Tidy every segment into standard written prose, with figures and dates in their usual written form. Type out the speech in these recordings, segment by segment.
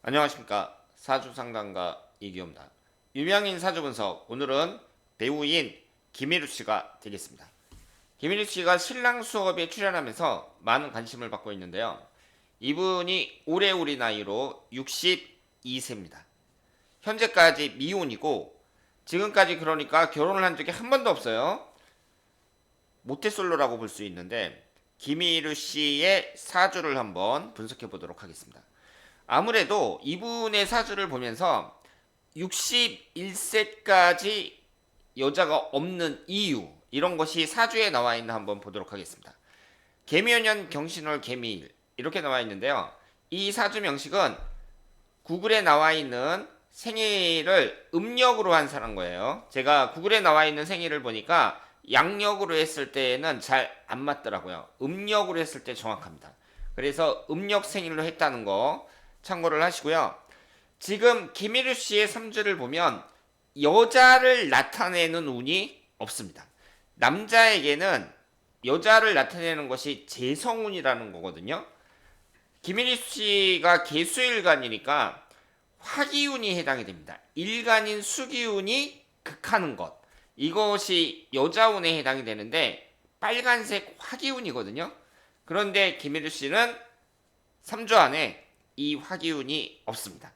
안녕하십니까. 사주상담가 이기호입니다. 유명인 사주분석, 오늘은 배우인 김일우 씨가 되겠습니다. 김일우 씨가 신랑 수업에 출연하면서 많은 관심을 받고 있는데요. 이분이 올해 우리 나이로 62세입니다. 현재까지 미혼이고 지금까지 그러니까 결혼을 한 적이 한 번도 없어요. 모태솔로라고 볼 수 있는데 김일우 씨의 사주를 한번 분석해 보도록 하겠습니다. 아무래도 이분의 사주를 보면서 61세까지 여자가 없는 이유, 이런 것이 사주에 나와 있나 한번 보도록 하겠습니다. 개묘년 경신월 개미일 이렇게 나와 있는데요. 이 사주 명식은 구글에 나와 있는 생일을 음력으로 환산한 거예요. 제가 구글에 나와 있는 생일을 보니까 양력으로 했을 때는 잘 안 맞더라고요. 음력으로 했을 때 정확합니다. 그래서 음력 생일로 했다는 거 참고를 하시고요. 지금 김일우 씨의 삼주를 보면 여자를 나타내는 운이 없습니다. 남자에게는 여자를 나타내는 것이 재성운이라는 거거든요. 김일우 씨가 개수일간이니까 화기운이 해당이 됩니다. 일간인 수기운이 극하는 것. 이것이 여자운에 해당이 되는데 빨간색 화기운이거든요. 그런데 김일우 씨는 3주 안에 이 화기운이 없습니다.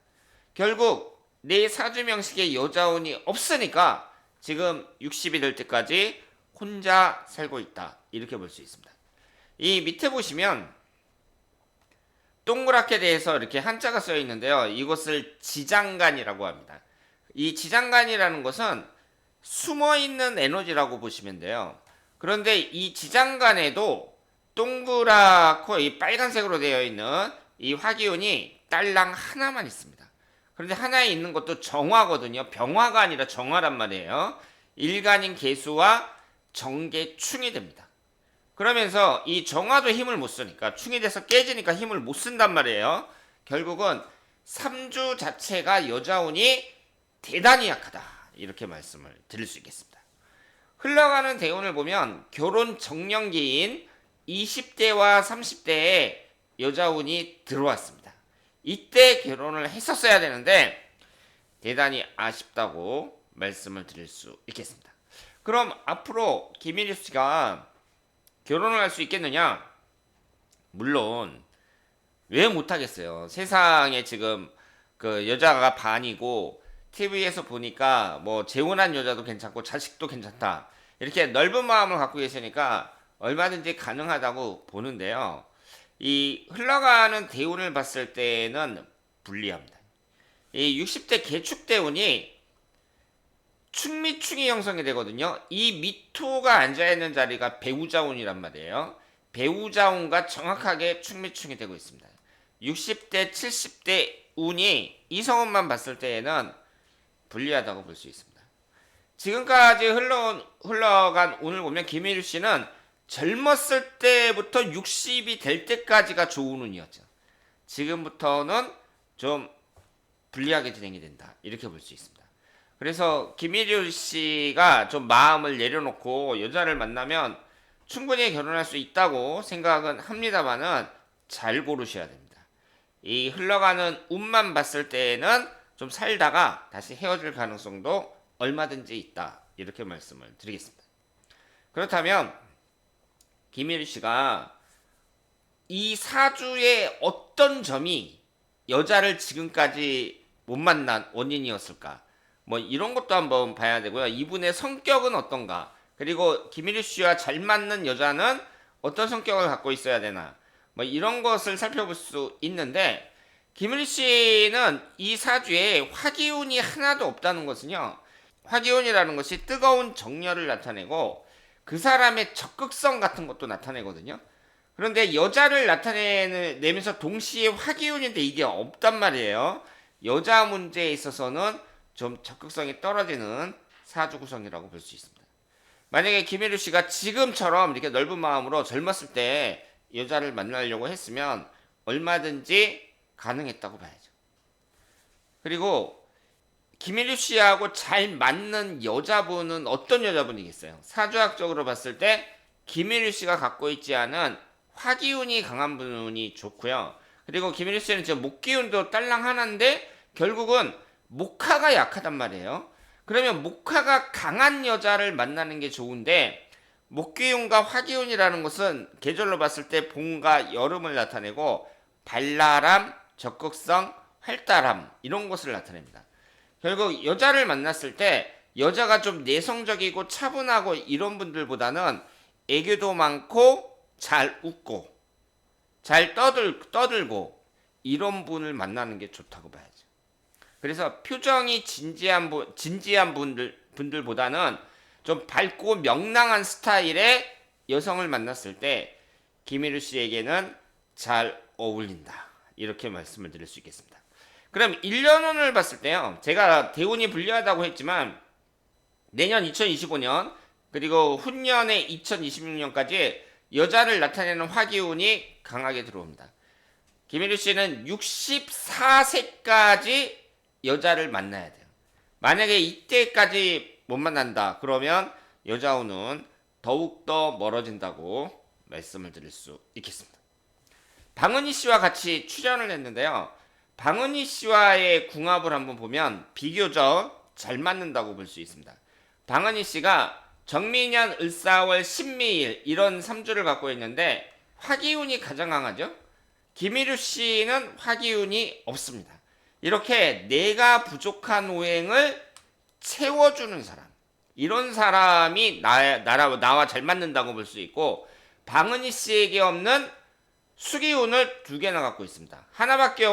결국 내 사주 명식에 여자운이 없으니까 지금 60이 될 때까지 혼자 살고 있다. 이렇게 볼 수 있습니다. 이 밑에 보시면 동그랗게 대해서 이렇게 한자가 써 있는데요. 이것을 지장간이라고 합니다. 이 지장간이라는 것은 숨어 있는 에너지라고 보시면 돼요. 그런데 이 지장간에도 동그랗고 이 빨간색으로 되어 있는 이 화기운이 딸랑 하나만 있습니다. 그런데 하나에 있는 것도 정화거든요. 병화가 아니라 정화란 말이에요. 일간인 개수와 정계충이 됩니다. 그러면서 이 정화도 힘을 못 쓰니까 충이 돼서 깨지니까 힘을 못 쓴단 말이에요. 결국은 3주 자체가 여자운이 대단히 약하다. 이렇게 말씀을 드릴 수 있겠습니다. 흘러가는 대운을 보면 결혼 정년기인 20대와 30대에 여자운이 들어왔습니다. 이때 결혼을 했었어야 되는데 대단히 아쉽다고 말씀을 드릴 수 있겠습니다. 그럼 앞으로 김일우 씨가 결혼을 할 수 있겠느냐? 물론 왜 못하겠어요. 세상에 지금 그 여자가 반이고 TV에서 보니까 뭐 재혼한 여자도 괜찮고 자식도 괜찮다. 이렇게 넓은 마음을 갖고 계시니까 얼마든지 가능하다고 보는데요. 이 흘러가는 대운을 봤을 때는 불리합니다. 이 60대 개축 대운이 충미충이 형성이 되거든요. 이 미토가 앉아있는 자리가 배우자운이란 말이에요. 배우자운과 정확하게 충미충이 되고 있습니다. 60대 70대 운이 이성운만 봤을 때에는 불리하다고 볼 수 있습니다. 지금까지 흘러간 운을 보면 김일우 씨는 젊었을 때부터 60이 될 때까지가 좋은 운이었죠. 지금부터는 좀 불리하게 진행이 된다. 이렇게 볼 수 있습니다. 그래서 김일우 씨가 좀 마음을 내려놓고 여자를 만나면 충분히 결혼할 수 있다고 생각은 합니다만은 잘 고르셔야 됩니다. 이 흘러가는 운만 봤을 때는 좀 살다가 다시 헤어질 가능성도 얼마든지 있다. 이렇게 말씀을 드리겠습니다. 그렇다면 김일우 씨가 이 사주의 어떤 점이 여자를 지금까지 못 만난 원인이었을까? 뭐 이런 것도 한번 봐야 되고요. 이분의 성격은 어떤가? 그리고 김일우 씨와 잘 맞는 여자는 어떤 성격을 갖고 있어야 되나? 뭐 이런 것을 살펴볼 수 있는데 김일우 씨는 이 사주에 화기운이 하나도 없다는 것은요. 화기운이라는 것이 뜨거운 정열을 나타내고 그 사람의 적극성 같은 것도 나타내거든요. 그런데 여자를 나타내면서 동시에 화기운인데 이게 없단 말이에요. 여자 문제에 있어서는 좀 적극성이 떨어지는 사주 구성이라고 볼 수 있습니다. 만약에 김일우 씨가 지금처럼 이렇게 넓은 마음으로 젊었을 때 여자를 만나려고 했으면 얼마든지 가능했다고 봐야죠. 그리고 김일우 씨하고 잘 맞는 여자분은 어떤 여자분이겠어요? 사주학적으로 봤을 때 김일우 씨가 갖고 있지 않은 화기운이 강한 분이 좋고요. 그리고 김일희 씨는 지금 목기운도 딸랑 하나인데 결국은 목화가 약하단 말이에요. 그러면 목화가 강한 여자를 만나는 게 좋은데 목기운과 화기운이라는 것은 계절로 봤을 때 봄과 여름을 나타내고 발랄함, 적극성, 활달함 이런 것을 나타냅니다. 결국 여자를 만났을 때 여자가 좀 내성적이고 차분하고 이런 분들보다는 애교도 많고 잘 웃고 잘 떠들고 이런 분을 만나는 게 좋다고 봐야죠. 그래서 표정이 진지한 분들보다는 좀 밝고 명랑한 스타일의 여성을 만났을 때 김일우 씨에게는 잘 어울린다. 이렇게 말씀을 드릴 수 있겠습니다. 그럼 1년운을 봤을 때요. 제가 대운이 불리하다고 했지만 내년 2025년 그리고 후년의 2026년까지 여자를 나타내는 화기운이 강하게 들어옵니다. 김일우 씨는 64세까지 여자를 만나야 돼요. 만약에 이때까지 못 만난다 그러면 여자운은 더욱더 멀어진다고 말씀을 드릴 수 있겠습니다. 방은희 씨와 같이 출연을 했는데요. 방은희 씨와의 궁합을 한번 보면 비교적 잘 맞는다고 볼 수 있습니다. 방은희 씨가 정민년, 을사월, 신미일 이런 3주를 갖고 있는데 화기운이 가장 강하죠. 김일우 씨는 화기운이 없습니다. 이렇게 내가 부족한 오행을 채워주는 사람 이런 사람이 나와 잘 맞는다고 볼 수 있고 방은희 씨에게 없는 수기운을 2개나 갖고 있습니다. 하나밖에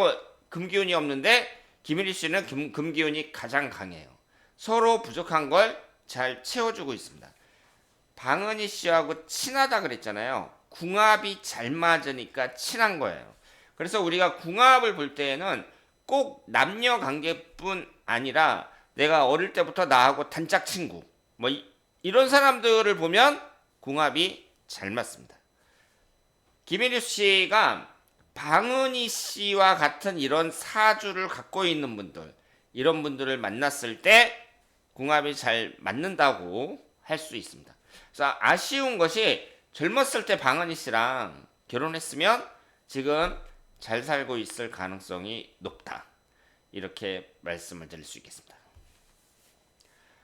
금기운이 없는데 김일희 씨는 금기운이 가장 강해요. 서로 부족한 걸 잘 채워주고 있습니다. 방은희 씨하고 친하다 그랬잖아요. 궁합이 잘 맞으니까 친한 거예요. 그래서 우리가 궁합을 볼 때에는 꼭 남녀 관계뿐 아니라 내가 어릴 때부터 나하고 단짝 친구 뭐 이런 사람들을 보면 궁합이 잘 맞습니다. 김일우 씨가 방은희 씨와 같은 이런 사주를 갖고 있는 분들 이런 분들을 만났을 때 궁합이 잘 맞는다고 할 수 있습니다. 그래서 아쉬운 것이 젊었을 때 방은희 씨랑 결혼했으면 지금 잘 살고 있을 가능성이 높다. 이렇게 말씀을 드릴 수 있겠습니다.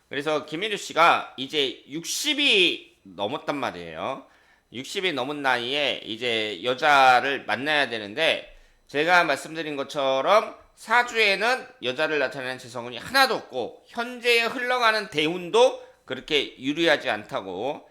그래서 김일우 씨가 이제 60이 넘었단 말이에요. 60이 넘은 나이에 이제 여자를 만나야 되는데 제가 말씀드린 것처럼 사주에는 여자를 나타내는 재성운이 하나도 없고 현재에 흘러가는 대운도 그렇게 유리하지 않다고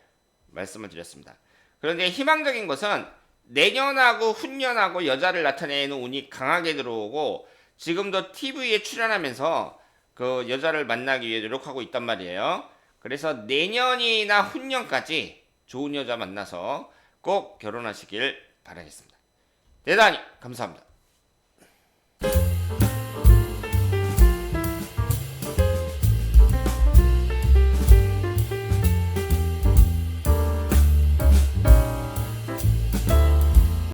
말씀을 드렸습니다. 그런데 희망적인 것은 내년하고 후년하고 여자를 나타내는 운이 강하게 들어오고 지금도 TV에 출연하면서 그 여자를 만나기 위해 노력하고 있단 말이에요. 그래서 내년이나 후년까지 좋은 여자 만나서 꼭 결혼하시길 바라겠습니다. 대단히 감사합니다.